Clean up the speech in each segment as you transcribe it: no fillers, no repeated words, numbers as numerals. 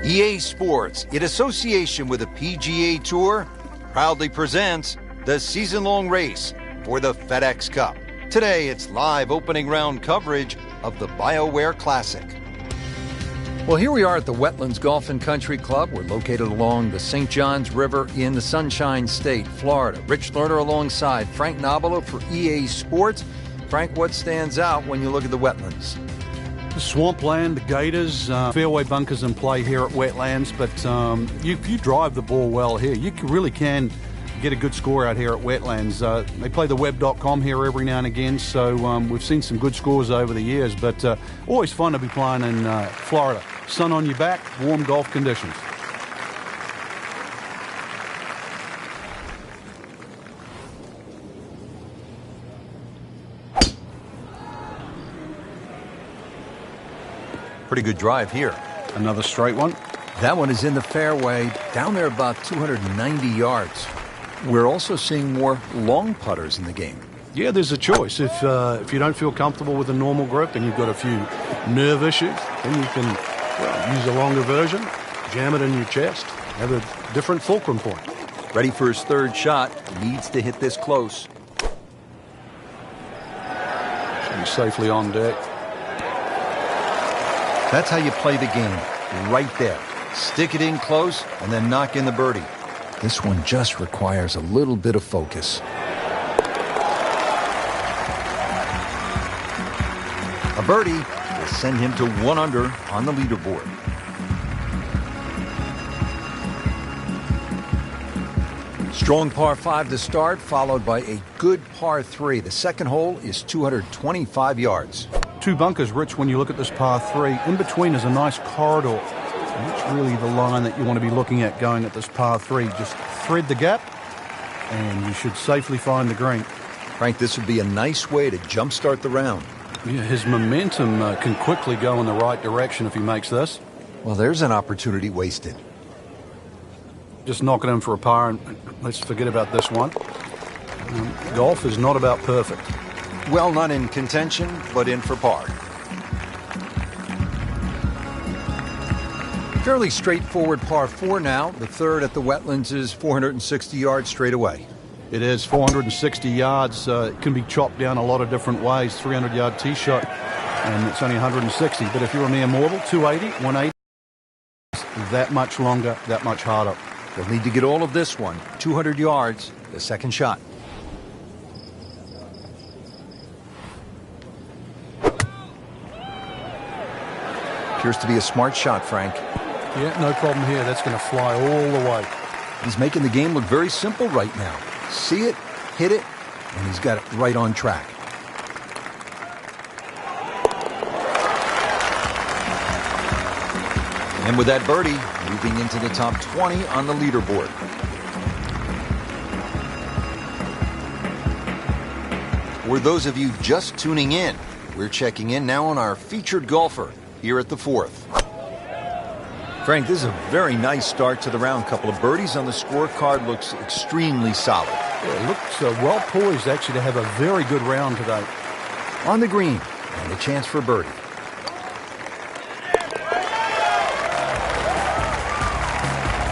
EA Sports, in association with the PGA Tour, proudly presents the season-long race for the FedEx Cup. Today, it's live opening round coverage of the Biowear Classic. Well, here we are at the Wetlands Golf and Country Club. We're located along the St. Johns River in the Sunshine State, Florida. Rich Lerner alongside Frank Nobilo for EA Sports. Frank, what stands out when you look at the wetlands? The swampland, the gators, fairway bunkers in play here at Wetlands, but if you drive the ball well here, you really can get a good score out here at Wetlands. They play the web.com here every now and again, so we've seen some good scores over the years, but always fun to be playing in Florida. Sun on your back, warm golf conditions. Pretty good drive here. Another straight one. That one is in the fairway, down there about 290 yards. We're also seeing more long putters in the game. Yeah, there's a choice. If you don't feel comfortable with a normal grip and you've got a few nerve issues, then you can use a longer version, jam it in your chest, have a different fulcrum point. Ready for his third shot. Needs to hit this close. Should be safely on deck. That's how you play the game, right there. Stick it in close and then knock in the birdie. This one just requires a little bit of focus. A birdie will send him to 1 under on the leaderboard. Strong par 5 to start, followed by a good par 3. The second hole is 225 yards. Two bunkers, Rich, when you look at this par 3. In between is a nice corridor. And that's really the line that you want to be looking at going at this par 3. Just thread the gap, and you should safely find the green. Frank, this would be a nice way to jumpstart the round. Yeah, his momentum can quickly go in the right direction if he makes this. Well, there's an opportunity wasted. Just knock it in for a par, and let's forget about this one. Golf is not about perfect. Well, not in contention, but in for par. Fairly straightforward par 4 now. The third at the Wetlands is 460 yards straight away. It is 460 yards. It can be chopped down a lot of different ways. 300-yard tee shot, and it's only 160. But if you're a mere mortal, 280, 180, that much longer, that much harder. They'll need to get all of this one. 200 yards, the second shot. Appears to be a smart shot, Frank. Yeah, no problem here. That's going to fly all the way. He's making the game look very simple right now. See it, hit it, and he's got it right on track. And with that birdie, moving into the top 20 on the leaderboard. For those of you just tuning in, we're checking in now on our featured golfer here at the 4th. Frank, this is a very nice start to the round. Couple of birdies on the scorecard, looks extremely solid. Yeah, it looks well poised actually to have a very good round today. On the green, and a chance for birdie.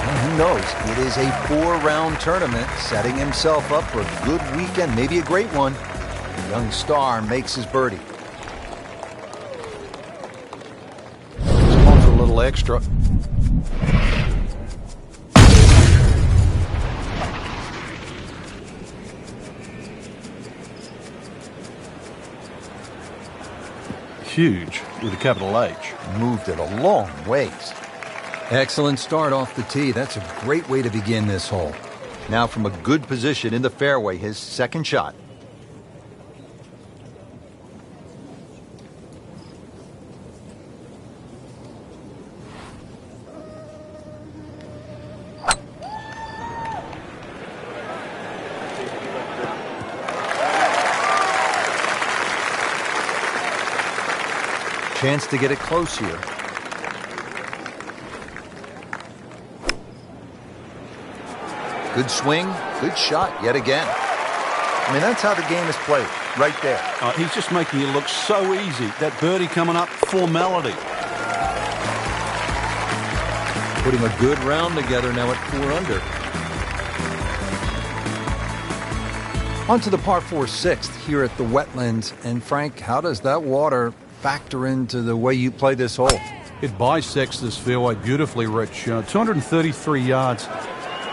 And who knows, it is a 4-round tournament, setting himself up for a good weekend, maybe a great one. The young star makes his birdie. A little extra. Huge with a capital H. Moved it a long ways. Excellent start off the tee. That's a great way to begin this hole. Now from a good position in the fairway, his second shot. Chance to get it close here. Good swing, good shot yet again. I mean, that's how the game is played. right there. He's just making it look so easy. That birdie coming up, formality. Putting a good round together now at 4 under. On to the par 4 sixth here at the Wetlands. And Frank, how does that water factor into the way you play this hole? It bisects this fairway beautifully, Rich. 233 yards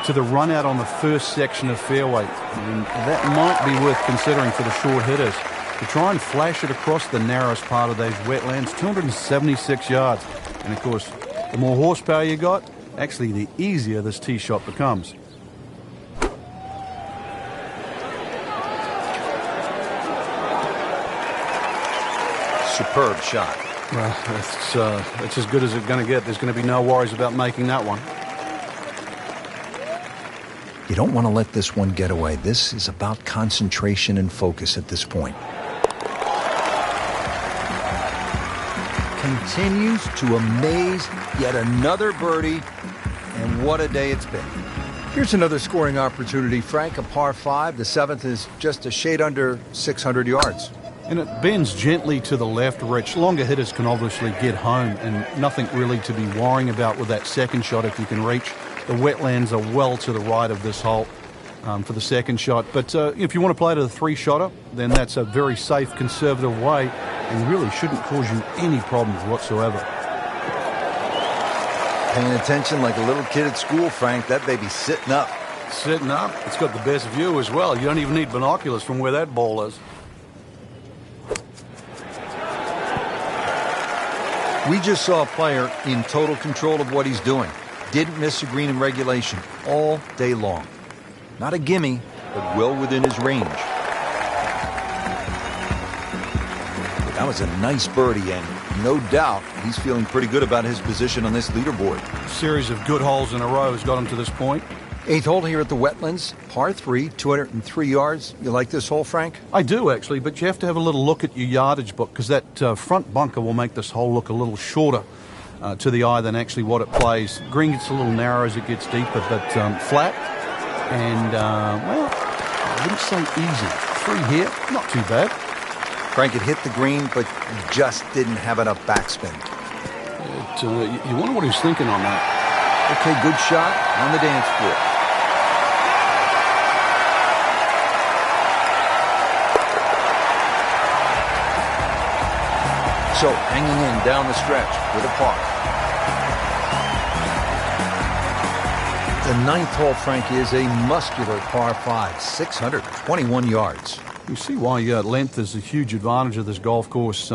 to the run out on the first section of fairway. And that might be worth considering for the short hitters. To try and flash it across the narrowest part of those wetlands, 276 yards. And of course, the more horsepower you got, actually the easier this tee shot becomes. Superb shot. Well, it's as good as it's going to get. There's going to be no worries about making that one. You don't want to let this one get away. This is about concentration and focus at this point. Continues to amaze. Yet another birdie. And what a day it's been. Here's another scoring opportunity, Frank. A par 5. The 7th is just a shade under 600 yards. And it bends gently to the left, Rich. Longer hitters can obviously get home, and nothing really to be worrying about with that second shot if you can reach. The wetlands are well to the right of this hole for the second shot. But if you want to play to the 3-shotter, then that's a very safe, conservative way and really shouldn't cause you any problems whatsoever. Paying attention like a little kid at school, Frank. That baby's sitting up. Sitting up. It's got the best view as well. You don't even need binoculars from where that ball is. We just saw a player in total control of what he's doing. Didn't miss a green in regulation all day long. Not a gimme, but well within his range. That was a nice birdie, and no doubt he's feeling pretty good about his position on this leaderboard. A series of good holes in a row has got him to this point. 8th hole here at the Wetlands, par 3, 203 yards. You like this hole, Frank? I do, actually, but you have to have a little look at your yardage book because that front bunker will make this hole look a little shorter to the eye than actually what it plays. Green gets a little narrow as it gets deeper, but flat and, well, I wouldn't say easy. 3 here, not too bad. Frank, it hit the green, but just didn't have enough backspin. You wonder what he's thinking on that. Okay, good shot on the dance floor. So, hanging in down the stretch with a par. The 9th hole, Frank, is a muscular par 5, 621 yards. You see why length is a huge advantage of this golf course,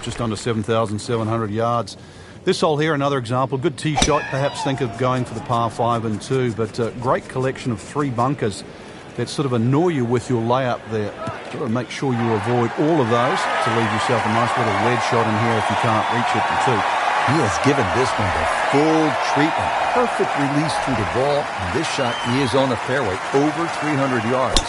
just under 7,700 yards. This hole here, another example, good tee shot, perhaps think of going for the par 5 and 2, but a great collection of 3 bunkers that sort of annoy you with your layup there. Got to make sure you avoid all of those to leave yourself a nice little wedge shot in here if you can't reach it in 2. He has given this one the full treatment. Perfect release through the ball, and this shot is on the fairway, over 300 yards.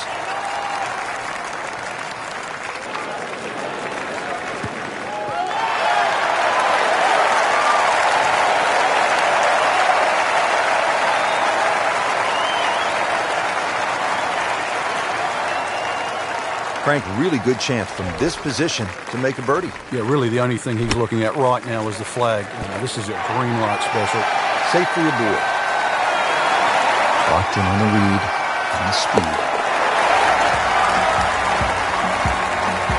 Frank, really good chance from this position to make a birdie. Yeah, really the only thing he's looking at right now is the flag. This is a green light special. Safely aboard. Locked in on the read and the speed.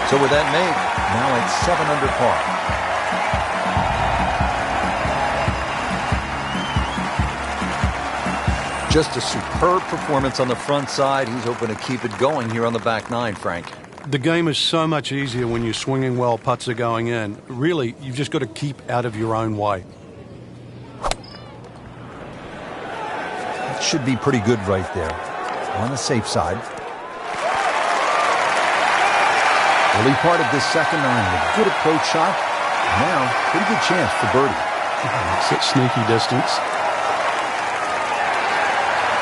So with that make, now at 7 under par. Just a superb performance on the front side. He's hoping to keep it going here on the back 9, Frank. The game is so much easier when you're swinging well, putts are going in. Really, you've just got to keep out of your own way. That should be pretty good right there. On the safe side. Early part of this second 9, a good approach shot. Now, pretty good chance for birdie. It's at sneaky distance.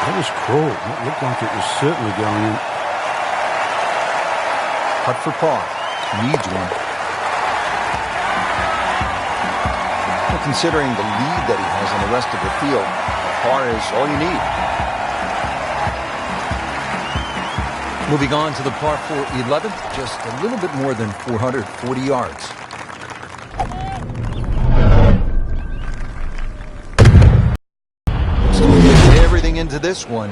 That was cruel. It looked like it was certainly going in. Putt for par. Needs one. Well, considering the lead that he has on the rest of the field, par is all you need. Moving on to the par 4 11th, just a little bit more than 440 yards. Everything into this one.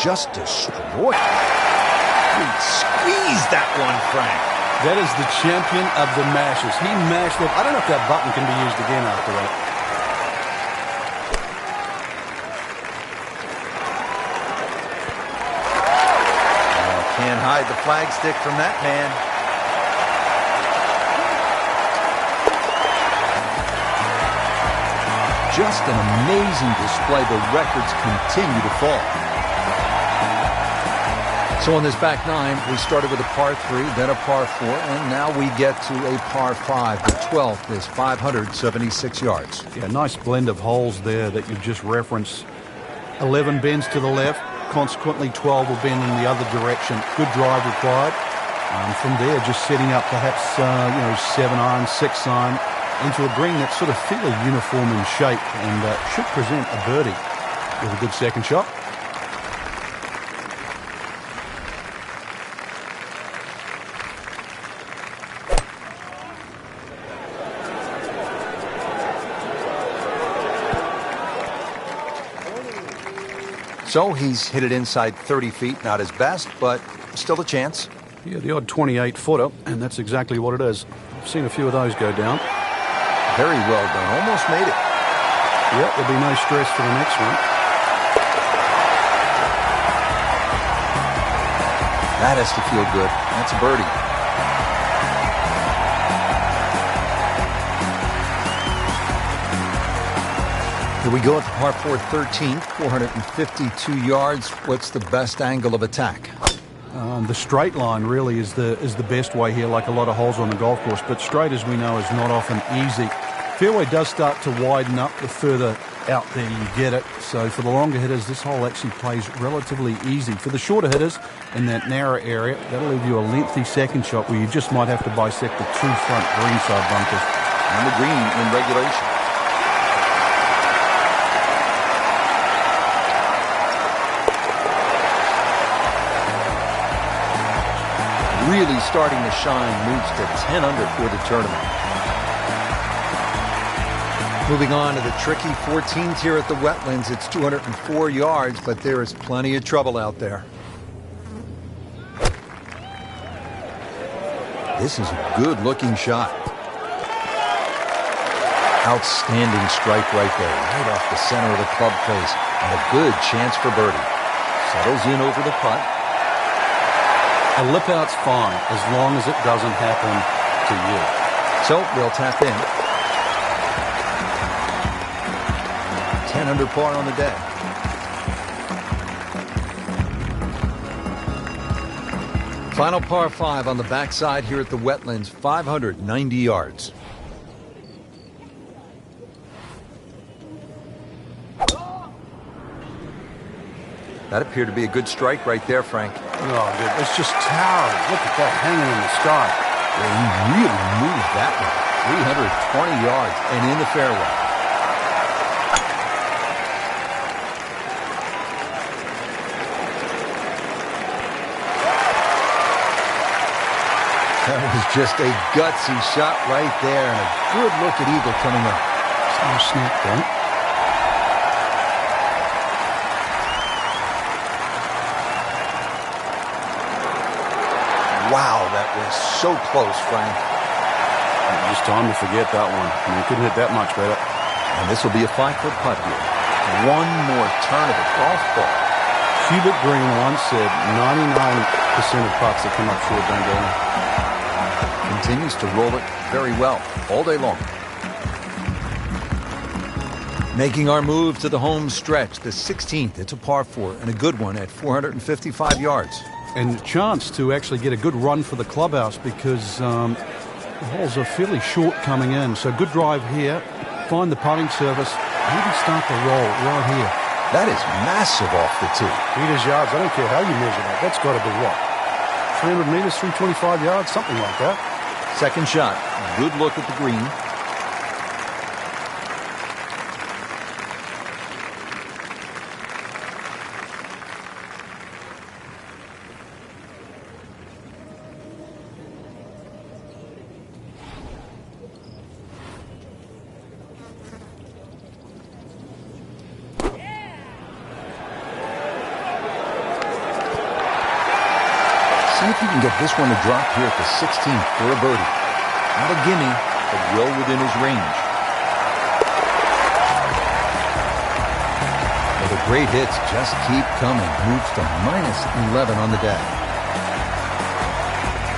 Just destroyed. Squeeze that one, Frank. That is the champion of the mashes. He mashed it. I don't know if that button can be used again after that. Can't hide the flagstick from that man. Just an amazing display. The records continue to fall. So on this back nine, we started with a par 3, then a par 4, and now we get to a par 5. The 12th is 576 yards. Yeah, nice blend of holes there that you've just referenced. 11 bends to the left, consequently 12 will bend in the other direction. Good drive required. From there, just setting up perhaps 7-iron, 6-iron into a green that's sort of fairly uniform in shape and should present a birdie with a good second shot. So he's hit it inside 30 feet, not his best, but still a chance. Yeah, the odd 28-footer, and that's exactly what it is. I've seen a few of those go down. Very well done. Almost made it. Yeah, there'll be no stress for the next one. That has to feel good. That's a birdie. Here we go at the par 4 13th, 452 yards. What's the best angle of attack? The straight line really is the best way here, like a lot of holes on the golf course. But straight, as we know, is not often easy. Fairway does start to widen up the further out there you get it. So for the longer hitters, this hole actually plays relatively easy. For the shorter hitters in that narrow area, that'll leave you a lengthy second shot where you just might have to bisect the two front greenside bunkers. And the green in regulation. Really starting to shine, moves to 10 under for the tournament. Moving on to the tricky 14th here at the Wetlands. It's 204 yards, but there is plenty of trouble out there. This is a good-looking shot. Outstanding strike right there, right off the center of the club face, and a good chance for birdie. Settles in over the putt. A lip out's fine as long as it doesn't happen to you. So they'll tap in. 10 under par on the day. Final par 5 on the backside here at the Wetlands, 590 yards. That appeared to be a good strike right there, Frank. Oh, dude, it's just towering. Look at that hanging in the sky. Yeah, he really moved that one. 320 yards and in the fairway. That was just a gutsy shot right there, and a good look at eagle coming up. It's no snap, though. Wow, that was so close, Frank. Just time to forget that one. I mean, you couldn't hit that much better. And this will be a 5-foot putt here. One more turn of the golf ball. Hubert Green once said 99% of putts that come up short don't go in. Continues to roll it very well all day long. Making our move to the home stretch, the 16th. It's a par 4 and a good one at 455 yards. And a chance to actually get a good run for the clubhouse because the holes are fairly short coming in. So good drive here. Find the putting surface. Maybe start the roll right here. That is massive off the tee. Meters, yards, I don't care how you measure that. That's got to be what? 300 meters, 325 yards, something like that. Second shot. Good look at the green. if he can get this one to drop here at the 16th for a birdie. Not a gimme, but well within his range. Well, the great hits just keep coming. Moves to -11 on the day.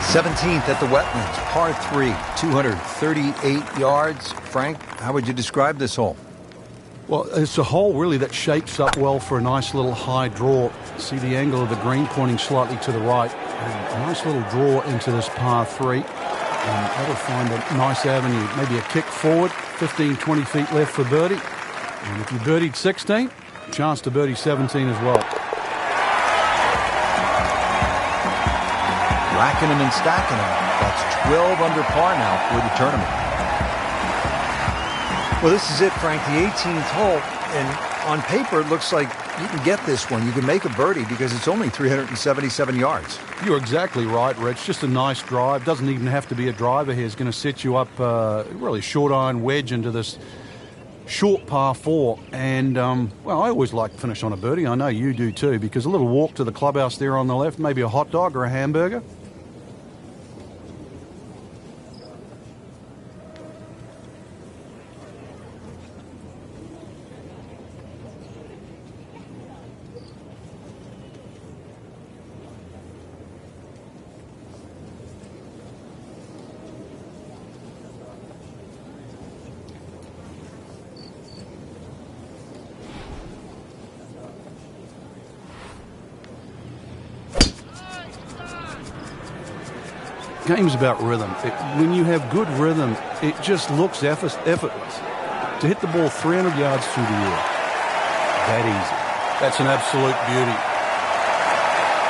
17th at the Wetlands, par 3, 238 yards. Frank, how would you describe this hole? Well, it's a hole really that shapes up well for a nice little high draw. See the angle of the green pointing slightly to the right. A nice little draw into this par 3. And that'll find a nice avenue. Maybe a kick forward, 15, 20 feet left for birdie. And if you birdied 16, chance to birdie 17 as well. Racking them and stacking them. That's 12 under par now for the tournament. Well, this is it, Frank, the 18th hole. And on paper, it looks like you can get this one. You can make a birdie because it's only 377 yards. You're exactly right, Rich. Just a nice drive. Doesn't even have to be a driver here. It's going to set you up really short iron wedge into this short par 4. And, well, I always like to finish on a birdie. I know you do too, because a little walk to the clubhouse there on the left, maybe a hot dog or a hamburger. Game's about rhythm. When you have good rhythm, it just looks effortless. To hit the ball 300 yards through the air, that easy. That's an absolute beauty.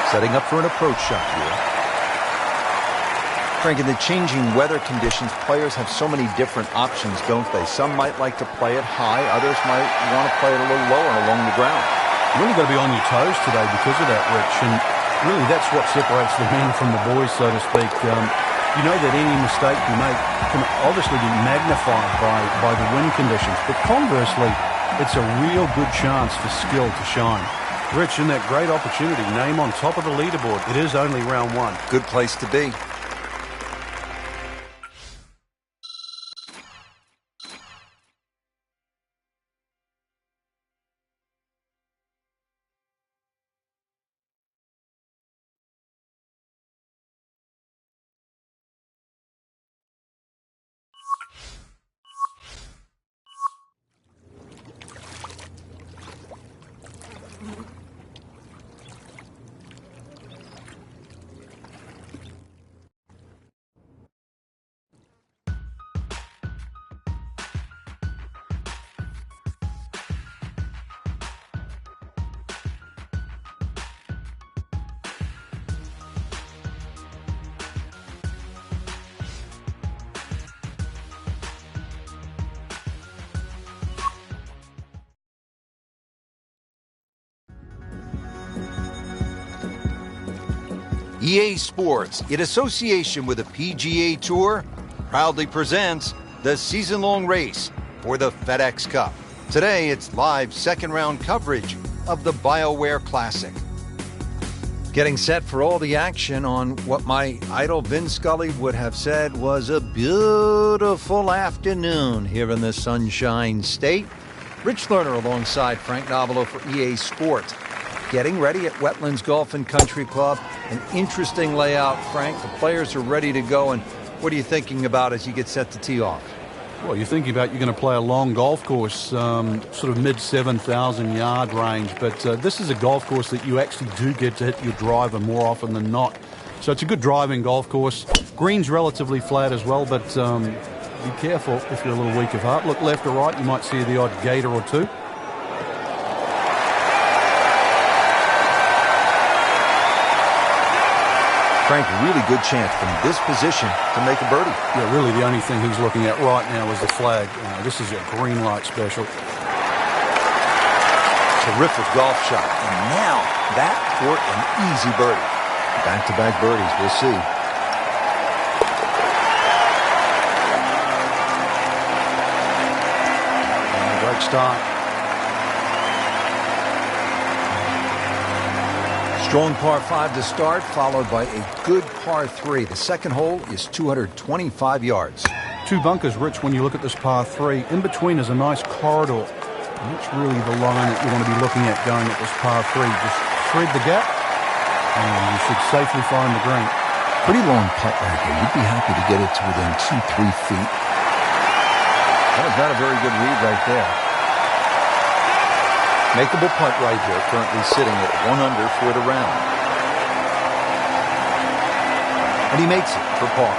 Setting up for an approach shot here. Frank, in the changing weather conditions, players have so many different options, don't they? Some might like to play it high. Others might want to play it a little lower along the ground. You've really got to be on your toes today because of that, Rich. And really, that's what separates the men from the boys, so to speak. You know that any mistake you make can obviously be magnified by the wind conditions. But conversely, it's a real good chance for skill to shine. Rich, in that great opportunity, name on top of the leaderboard. It is only round 1. Good place to be. EA Sports, in association with the PGA Tour, proudly presents the season-long race for the FedEx Cup. Today, it's live second-round coverage of the Biowear Classic. Getting set for all the action on what my idol Vin Scully would have said was a beautiful afternoon here in the Sunshine State. Rich Lerner alongside Frank Novelo for EA Sports. Getting ready at Wetlands Golf and Country Club. An interesting layout, Frank. The players are ready to go. And what are you thinking about as you get set to tee off? Well, you're thinking about you're going to play a long golf course, sort of mid-7,000 yard range. But this is a golf course that you actually do get to hit your driver more often than not. So it's a good driving golf course. Green's relatively flat as well, but be careful if you're a little weak of heart. Look left or right, you might see the odd gator or two. Frank, really good chance from this position to make a birdie. Yeah, really the only thing he's looking at right now is the flag. This is a green light special. Terrific golf shot. And now that for an easy birdie. Back-to-back birdies, we'll see. And a great start. Strong par 5 to start, followed by a good par 3. The second hole is 225 yards. Two bunkers, Rich, when you look at this par 3. In between is a nice corridor. And that's really the line that you want to be looking at going at this par 3. Just thread the gap, and you should safely find the green. Pretty long putt right here. You'd be happy to get it to within 2-3 feet. That was not a very good read right there. Makeable putt right here, currently sitting at 1 under for the round. And he makes it for par.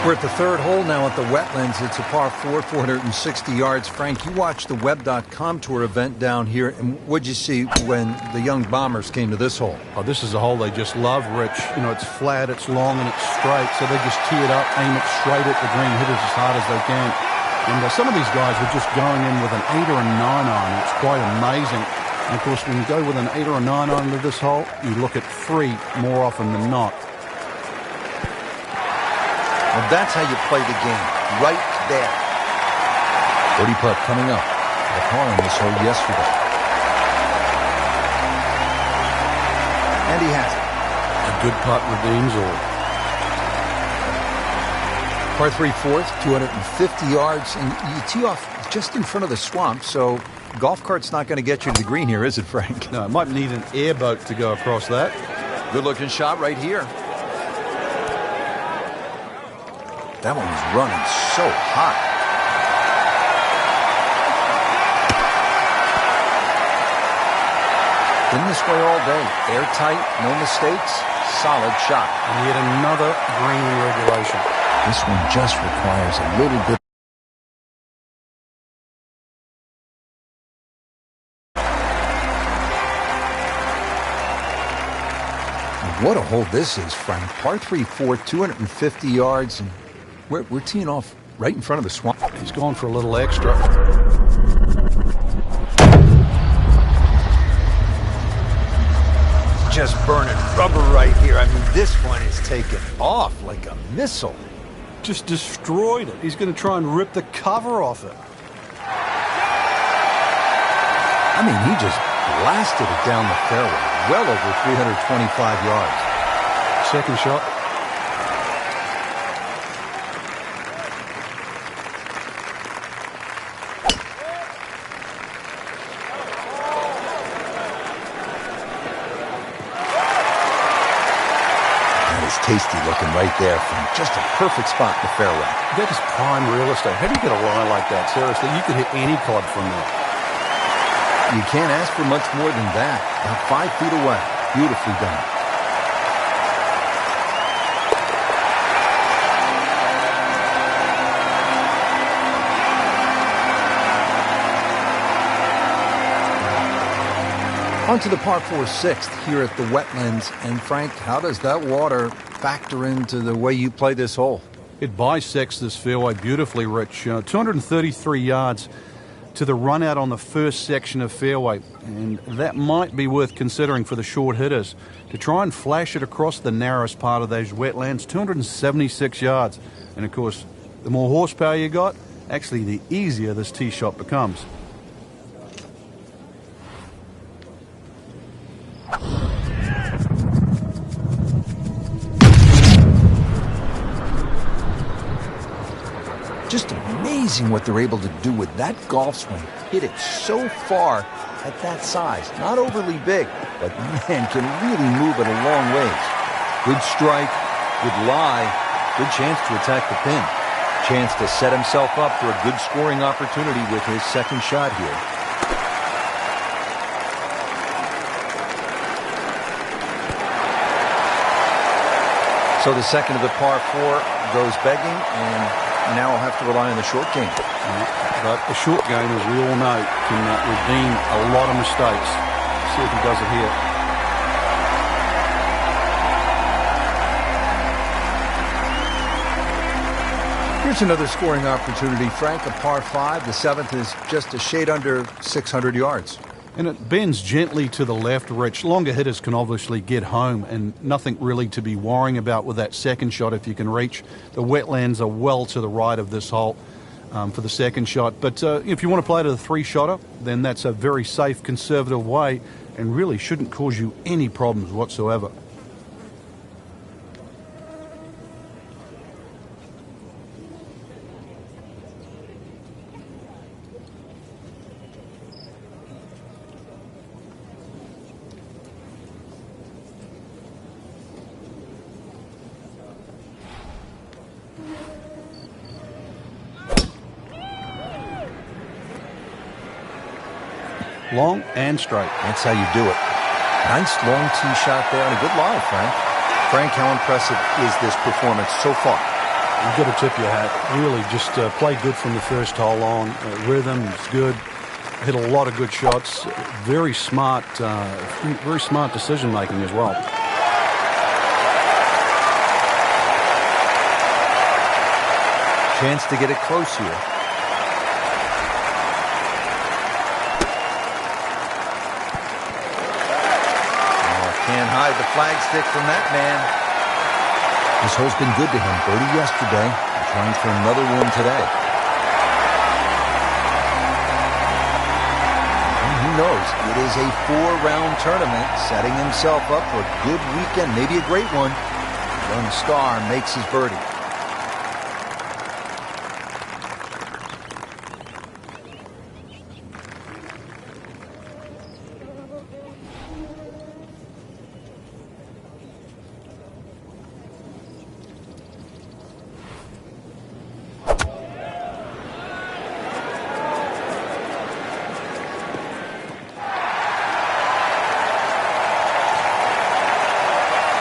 We're at the third hole now at the Wetlands. It's a par 4, 460 yards. Frank, you watched the Web.com Tour event down here, and what'd you see when the young Bombers came to this hole? Oh, this is a hole they just love, Rich. You know, it's flat, it's long, and it's straight, so they just tee it up, aim it straight at the green, hit it as hard as they can. And some of these guys were just going in with an 8 or a 9 iron. It's quite amazing. And of course, when you go with an 8 or a 9 iron to this hole, you look at 3 more often than not. Well, that's how you play the game, right there. Birdie putt coming up. The par on this hole yesterday. And he has it. A good putt redeems all. Par 3 fourth, 250 yards, and you tee off just in front of the swamp, so golf cart's not going to get you to the green here, is it, Frank? No, it might need an airboat to go across that. Good-looking shot right here. That one was running so hot. Been this way all day. Airtight, no mistakes, solid shot. And yet another green in regulation. This one just requires a little bit. What a hole this is, Frank. Par 3 4, 250 yards, and we're teeing off right in front of the swamp. He's gone for a little extra. Just burning rubber right here. I mean, this one is taking off like a missile. Just destroyed it. He's going to try and rip the cover off it. I mean, he just blasted it down the fairway, well over 325 yards. Second shot. Tasty looking right there from just a perfect spot in the fairway. That is prime real estate. How do you get a line like that? Seriously, you could hit any club from there. You can't ask for much more than that. About 5 feet away. Beautifully done. On to the par 4 sixth here at the Wetlands. And Frank, how does that water factor into the way you play this hole? It bisects this fairway beautifully, Rich. 233 yards to the run out on the first section of fairway. And that might be worth considering for the short hitters. To try and flash it across the narrowest part of those wetlands, 276 yards. And of course, the more horsepower you got, actually the easier this tee shot becomes. Just amazing what they're able to do with that golf swing. Hit it so far at that size. Not overly big, but man, can really move it a long ways. Good strike, good lie, good chance to attack the pin. Chance to set himself up for a good scoring opportunity with his second shot here. So the second of the par 4 goes begging, and now I'll have to rely on the short game. But the short game, as we all know, can redeem a lot of mistakes. See if he does it here. Here's another scoring opportunity, Frank. A par 5. The 7th is just a shade under 600 yards. And it bends gently to the left, Rich. Longer hitters can obviously get home, and nothing really to be worrying about with that second shot if you can reach. The wetlands are well to the right of this hole. for the second shot. But if you want to play to the three-shotter, then that's a very safe, conservative way and really shouldn't cause you any problems whatsoever. Long and straight. That's how you do it. Nice long tee shot there and a good lie, Frank. Frank, how impressive is this performance so far? You've got to tip your hat. Really just played good from the first hole on. Rhythm is good. Hit a lot of good shots. Very smart decision making as well. Chance to get it close here. Can't hide the flagstick from that man. This hole's been good to him. Birdie yesterday. Trying for another one today. And who knows? It is a 4-round tournament, setting himself up for a good weekend, maybe a great one. Young star makes his birdie.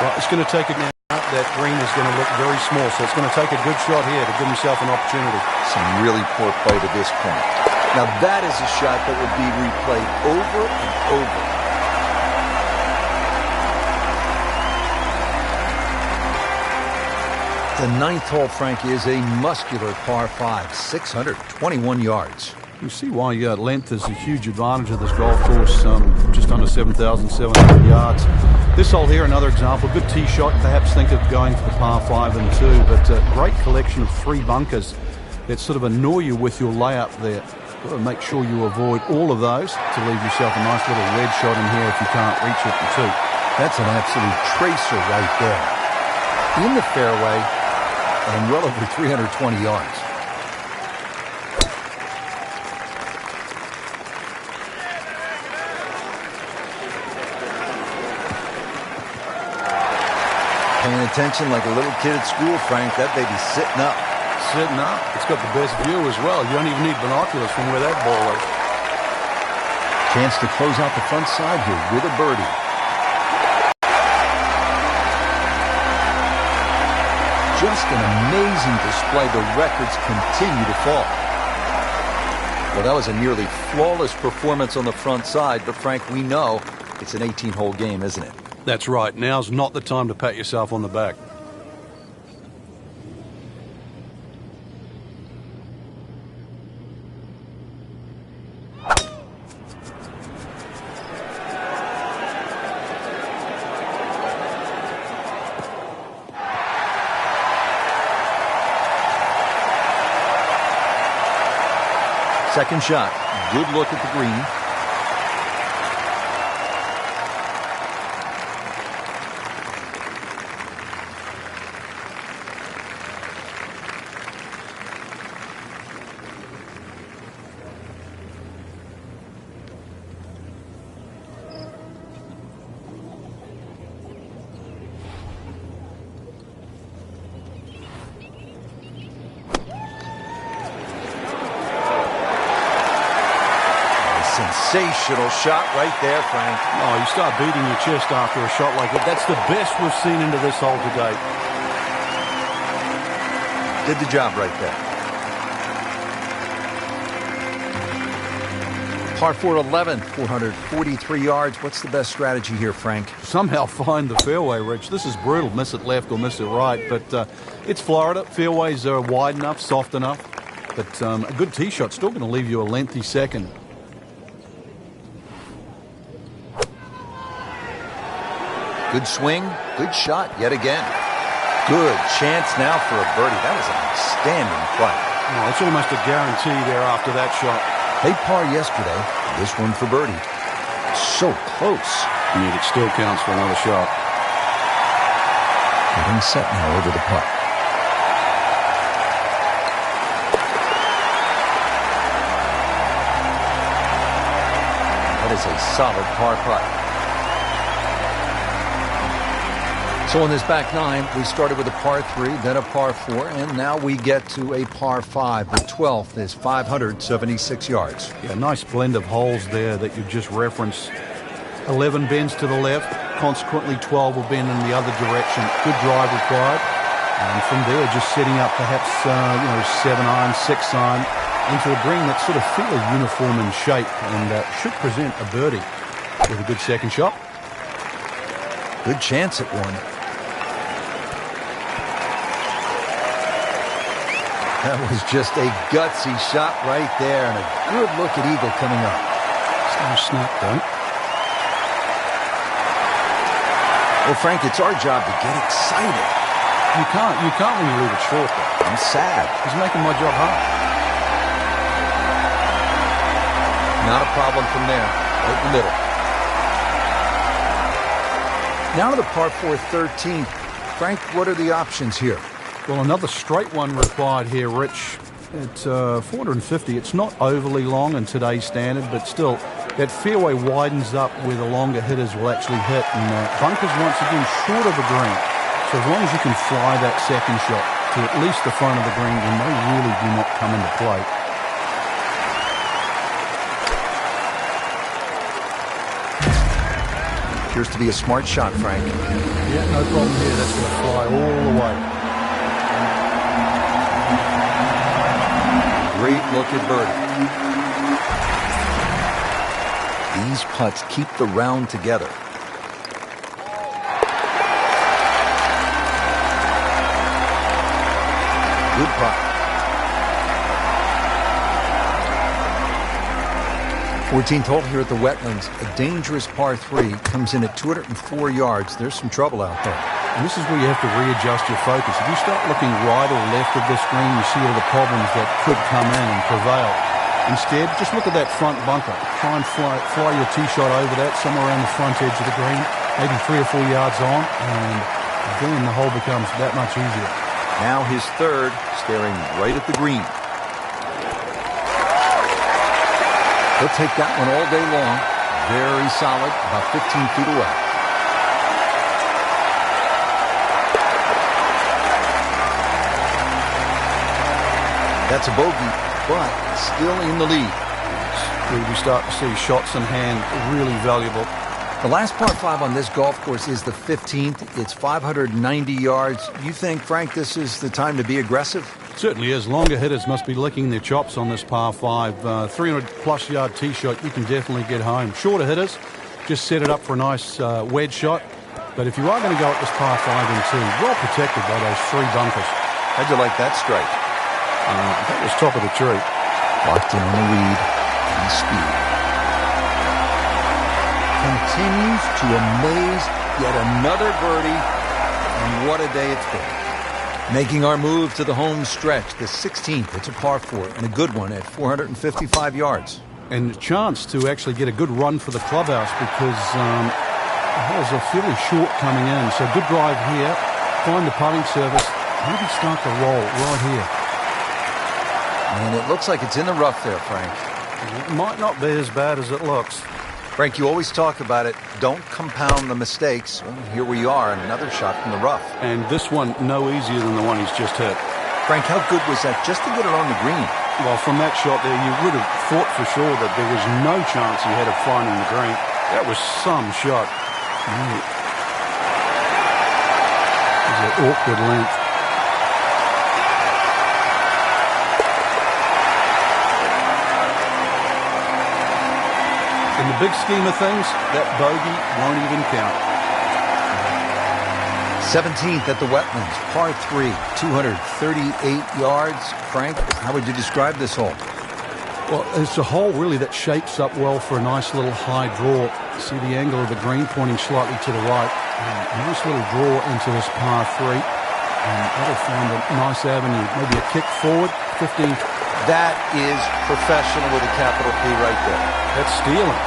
Well, it's going to take it now. That green is going to look very small, so it's going to take a good shot here to give himself an opportunity. Some really poor play to this point. Now that is a shot that would be replayed over and over. The ninth hole, Frank, is a muscular par 5, 621 yards. You see why length is a huge advantage of this golf course, just under 7,700 yards. This hole here, another example, good tee shot. Perhaps think of going for the par 5 and 2, but a great collection of 3 bunkers that sort of annoy you with your layup there. Got to make sure you avoid all of those to leave yourself a nice little wedge shot in here if you can't reach it in 2. That's an absolute tracer right there. In the fairway and well over 320 yards. Paying attention like a little kid at school, Frank. That baby's sitting up. Sitting up. It's got the best view as well. You don't even need binoculars from where that ball is. Chance to close out the front side here with a birdie. Just an amazing display. The records continue to fall. Well, that was a nearly flawless performance on the front side, but Frank, we know it's an 18-hole game, isn't it? That's right. Now's not the time to pat yourself on the back. Second shot. Good look at the green. Sensational shot right there, Frank. Oh, you start beating your chest after a shot like that. That's the best we've seen into this hole today. Did the job right there. Par 4 11, 443 yards. What's the best strategy here, Frank? Somehow find the fairway, Rich. This is brutal. Miss it left or miss it right. But it's Florida. Fairways are wide enough, soft enough. But a good tee shot still going to leave you a lengthy second. Good swing, good shot yet again. Good chance now for a birdie. That was an outstanding play. Oh, it's almost a guarantee there after that shot. They par yesterday. This one for birdie. So close. And yet it still counts for another shot. Getting set now over the putt. That is a solid par putt. So on this back nine, we started with a par 3, then a par 4, and now we get to a par 5. The 12th is 576 yards. Yeah, nice blend of holes there that you just referenced. 11 bends to the left, consequently 12 will bend in the other direction. Good drive required. And from there, just setting up perhaps, 7-iron, 6-iron into a green that's sort of fairly uniform in shape and should present a birdie with a good second shot. Good chance at one. That was just a gutsy shot right there, and a good look at eagle coming up. It's no snap, though. Well, Frank, it's our job to get excited. You can't when you leave it short, though. I'm sad. He's making my job hard. Not a problem from there. Right in the middle. Now to the par 4 13th. Frank, what are the options here? Well, another straight one required here, Rich. At 450, it's not overly long in today's standard, but still, that fairway widens up where the longer hitters will actually hit. And bunkers, once again, short of the green. So as long as you can fly that second shot to at least the front of the green, then they really do not come into play. Appears to be a smart shot, Frank. Yeah, no problem here. That's going to fly all the way. Great look at birdie. These putts keep the round together. Good putt. 14th hole here at the Wetlands. A dangerous par 3 comes in at 204 yards. There's some trouble out there. And this is where you have to readjust your focus. If you start looking right or left of this green, you see all the problems that could come in and prevail. Instead, just look at that front bunker. Try and fly your tee shot over that, somewhere around the front edge of the green, maybe 3 or 4 yards on, and then the hole becomes that much easier. Now his third, staring right at the green. He'll take that one all day long. Very solid, about 15 feet away. That's a bogey, but still in the lead. We start to see shots in hand, really valuable. The last par 5 on this golf course is the 15th. It's 590 yards. You think, Frank, this is the time to be aggressive? Certainly is. Longer hitters must be licking their chops on this par 5. 300-plus yard tee shot, you can definitely get home. Shorter hitters, just set it up for a nice wedge shot. But if you are going to go at this par 5 and 2, well protected by those 3 bunkers. How'd you like that strike? That was top of the tree. Locked in on the lead and speed. Continues to amaze. Yet another birdie. And what a day it's been. Making our move to the home stretch, the 16th. It's a par 4 and a good one at 455 yards. And a chance to actually get a good run for the clubhouse because the holes are fairly short coming in. So good drive here. Find the putting surface. Maybe start the roll right here. And it looks like it's in the rough there, Frank. It might not be as bad as it looks. Frank, you always talk about it. Don't compound the mistakes. Well, here we are, another shot from the rough. And this one no easier than the one he's just hit. Frank, how good was that just to get it on the green? Well, from that shot there, you would have thought for sure that there was no chance he had of finding the green. That was some shot. It was an awkward length. In the big scheme of things, that bogey won't even count. 17th at the Wetlands, par 3, 238 yards. Frank, how would you describe this hole? Well, it's a hole really that shapes up well for a nice little high draw. See the angle of the green pointing slightly to the right. Nice little draw into this par 3. And that'll find a nice avenue. Maybe a kick forward, 15. That is professional with a capital P right there. That's stealing.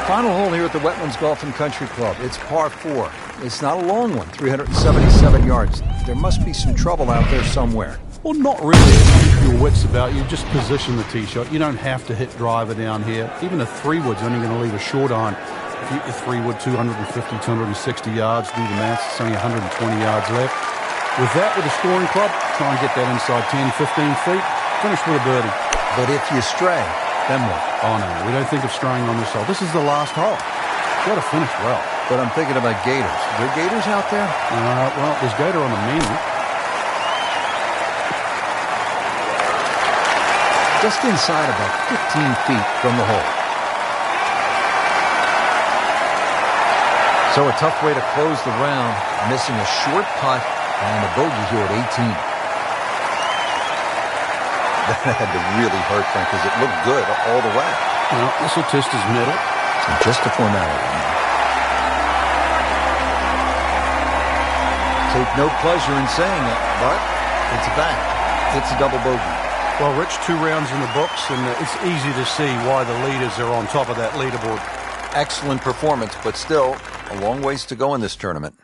Final hole here at the Wetlands Golf and Country Club. It's par 4. It's not a long one, 377 yards. There must be some trouble out there somewhere. Well, not really. Keep your wits about you. Just position the tee shot. You don't have to hit driver down here. Even a 3-wood's only going to leave a short iron. If you hit the 3-wood 250, 260 yards, do the maths, it's only 120 yards left. With that, with a scoring club, try and get that inside 10, 15 feet. Finish with a birdie. But if you stray, then what? Oh, no, we don't think of straying on this hole. This is the last hole. Got to finish well. But I'm thinking about gators. Are there gators out there? Well, there's gator on the menu. Just inside about 15 feet from the hole. So a tough way to close the round, missing a short putt and a bogey here at 18. That had to really hurt, Frank, because it looked good all the way. Well, this will test his middle. And just a formality. Take no pleasure in saying it, but it's a fact. It's a double bogey. Well, Rich, 2 rounds in the books, and it's easy to see why the leaders are on top of that leaderboard. Excellent performance, but still a long ways to go in this tournament.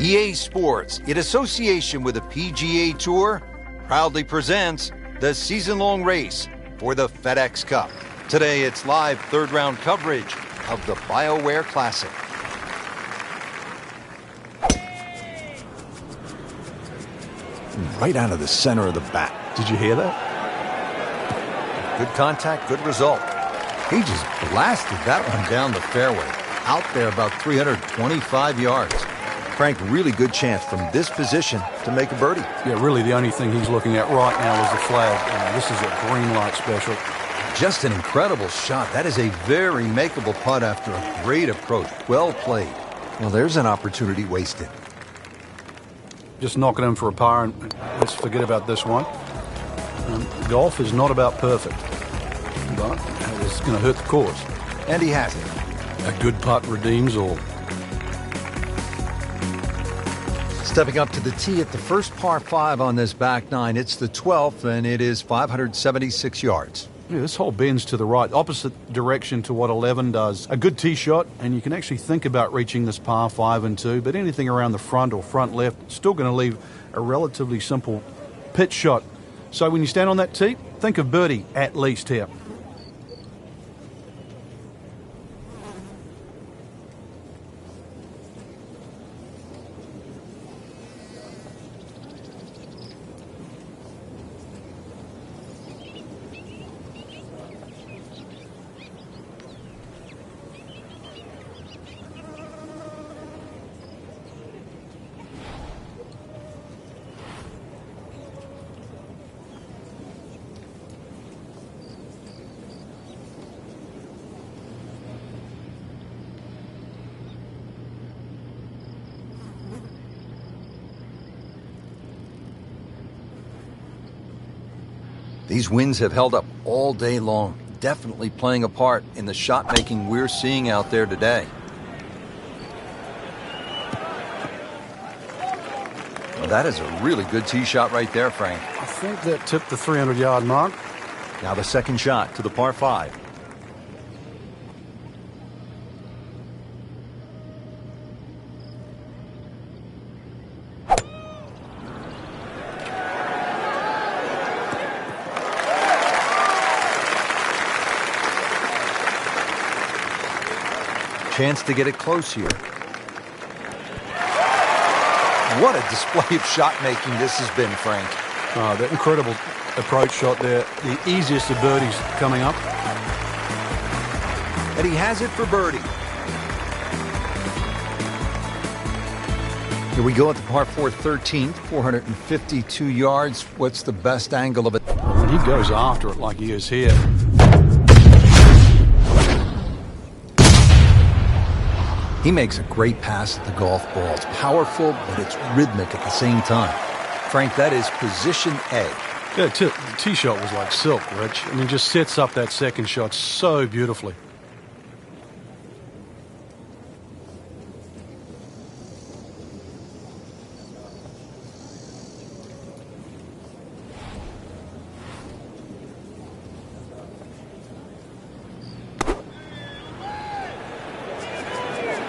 EA Sports, in association with the PGA Tour, proudly presents the season-long race for the FedEx Cup. Today, it's live third-round coverage of the Biowear Classic. Right out of the center of the bat. Did you hear that? Good contact, good result. He just blasted that one down the fairway. Out there about 325 yards. Frank, really good chance from this position to make a birdie. Yeah, really the only thing he's looking at right now is the flag. This is a green light special. Just an incredible shot. That is a very makeable putt after a great approach. Well played. Well, there's an opportunity wasted. Just knocking him for a par, and let's forget about this one. Golf is not about perfect, but it's going to hurt the course. And he has it. A good putt redeems all. Stepping up to the tee at the first par 5 on this back 9. It's the 12th, and it is 576 yards. Yeah, this hole bends to the right, opposite direction to what 11 does. A good tee shot, and you can actually think about reaching this par 5 and 2, but anything around the front or front left, still going to leave a relatively simple pitch shot. So when you stand on that tee, think of birdie at least here. These winds have held up all day long, definitely playing a part in the shot-making we're seeing out there today. Well, that is a really good tee shot right there, Frank. I think that tipped the 300-yard mark. Now the second shot to the par 5. Chance to get it close here. What a display of shot making this has been, Frank. Oh, that incredible approach shot there. The easiest of birdies coming up. And he has it for birdie. Here we go at the par 4 13th, 452 yards. What's the best angle of it? When he goes after it like he is here. He makes a great pass at the golf ball. It's powerful, but it's rhythmic at the same time. Frank, that is position A. Yeah, the tee shot was like silk, Rich. I mean, just sets up that second shot so beautifully.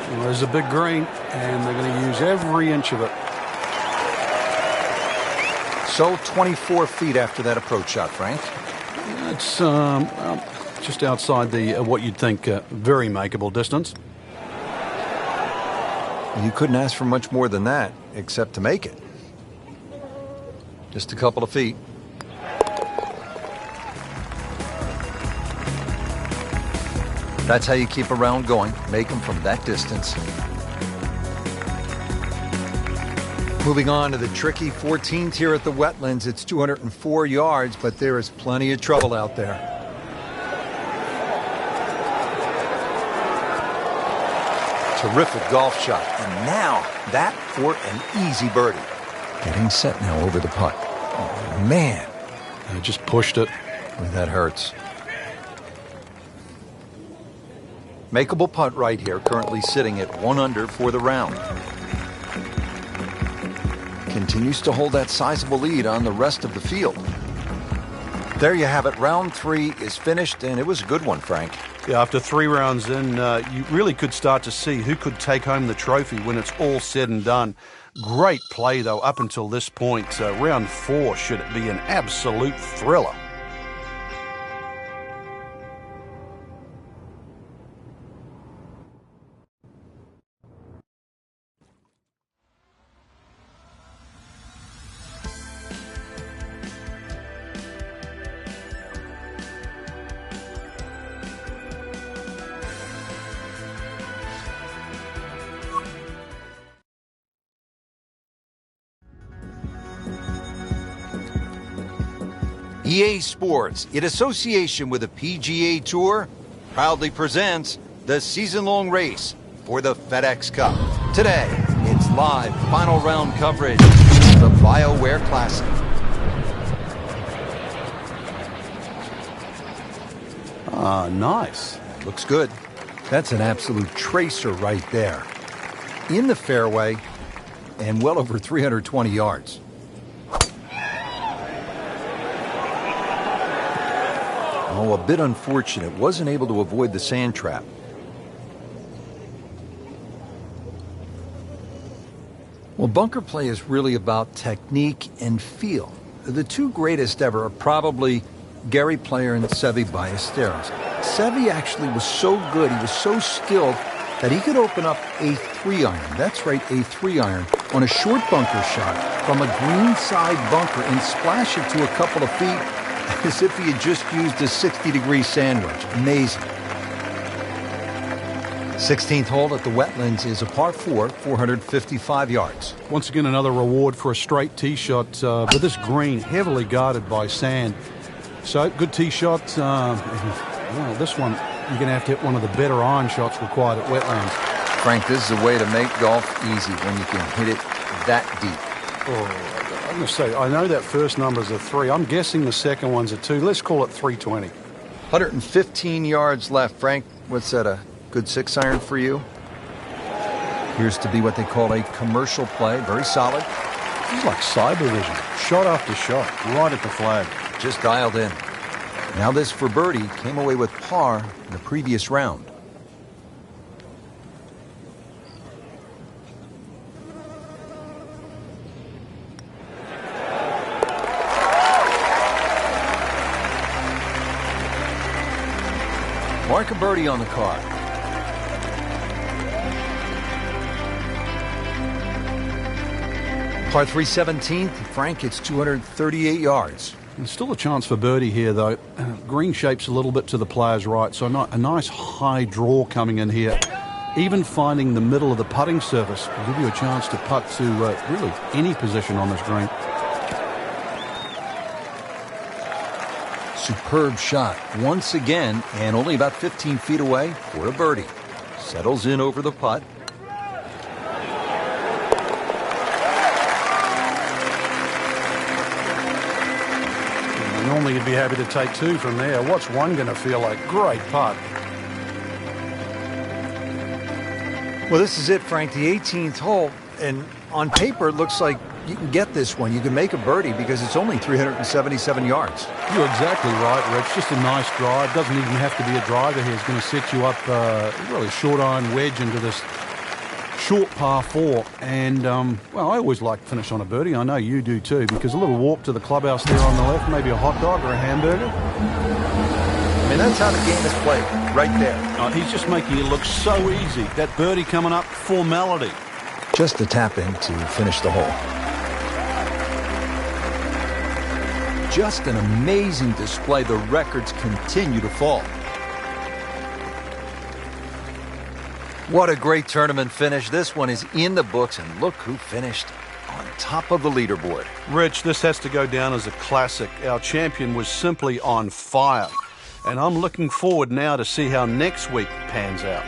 Well, there's a big green, and they're going to use every inch of it. So 24 feet after that approach shot, Frank. It's just outside the what you'd think very makeable distance. You couldn't ask for much more than that, except to make it. Just a couple of feet. That's how you keep a round going. Make them from that distance. Moving on to the tricky 14th here at the Wetlands. It's 204 yards, but there is plenty of trouble out there. Terrific golf shot. And now that for an easy birdie. Getting set now over the putt. Oh, man. They just pushed it. Boy, that hurts. Makeable putt right here, currently sitting at 1 under for the round. Continues to hold that sizable lead on the rest of the field. There you have it. Round 3 is finished, and it was a good one, Frank. Yeah, after 3 rounds in, you really could start to see who could take home the trophy when it's all said and done. Great play, though, up until this point. Round 4 should be an absolute thriller. EA Sports, in association with the PGA Tour, proudly presents the season-long race for the FedEx Cup. Today, it's live final round coverage of the Biowear Classic. Ah, nice. Looks good. That's an absolute tracer right there. In the fairway and well over 320 yards. Oh, a bit unfortunate. Wasn't able to avoid the sand trap. Well, bunker play is really about technique and feel. The two greatest ever are probably Gary Player and Seve Ballesteros. Seve actually was so good, he was so skilled, that he could open up a 3-iron. That's right, a 3-iron on a short bunker shot from a greenside bunker and splash it to a couple of feet as if he had just used a 60-degree sandwich. Amazing. 16th hole at the Wetlands is a par 4, 455 yards. Once again, another reward for a straight tee shot, but this green heavily guarded by sand. So, good tee shot. Well, this one, you're going to have to hit one of the better iron shots required at Wetlands. Frank, this is a way to make golf easy when you can hit it that deep. Oh, I'm going to say, I know that first number's a 3. I'm guessing the second one's a 2. Let's call it 320. 115 yards left. Frank, what's that, a good 6-iron for you? Appears to be what they call a commercial play. Very solid. It's like cyber vision. Shot after shot, right at the flag. Just dialed in. Now this for birdie, came away with par in the previous round. Mark a birdie on the card. Par 3 17th, Frank hits 238 yards. There's still a chance for birdie here, though. Green shape's a little bit to the player's right, so a nice high draw coming in here. Even finding the middle of the putting surface will give you a chance to putt to really any position on this green. Superb shot once again, and only about 15 feet away for a birdie. Settles in over the putt. Normally you'd be happy to take two from there. What's one going to feel like? Great putt. Well, this is it, Frank, the 18th hole, and on paper it looks like you can get this one. You can make a birdie because it's only 377 yards. You're exactly right, Rich. Just a nice drive. Doesn't even have to be a driver here. It's going to set you up really short iron wedge into this short par 4. And, well, I always like to finish on a birdie. I know you do too, because a little walk to the clubhouse there on the left, maybe a hot dog or a hamburger. I mean, that's how the game is played, right there. Oh, he's just making it look so easy. That birdie coming up, formality. Just a tap in to finish the hole. Just an amazing display. The records continue to fall. What a great tournament finish. This one is in the books, and look who finished on top of the leaderboard. Rich, this has to go down as a classic. Our champion was simply on fire. And I'm looking forward now to see how next week pans out.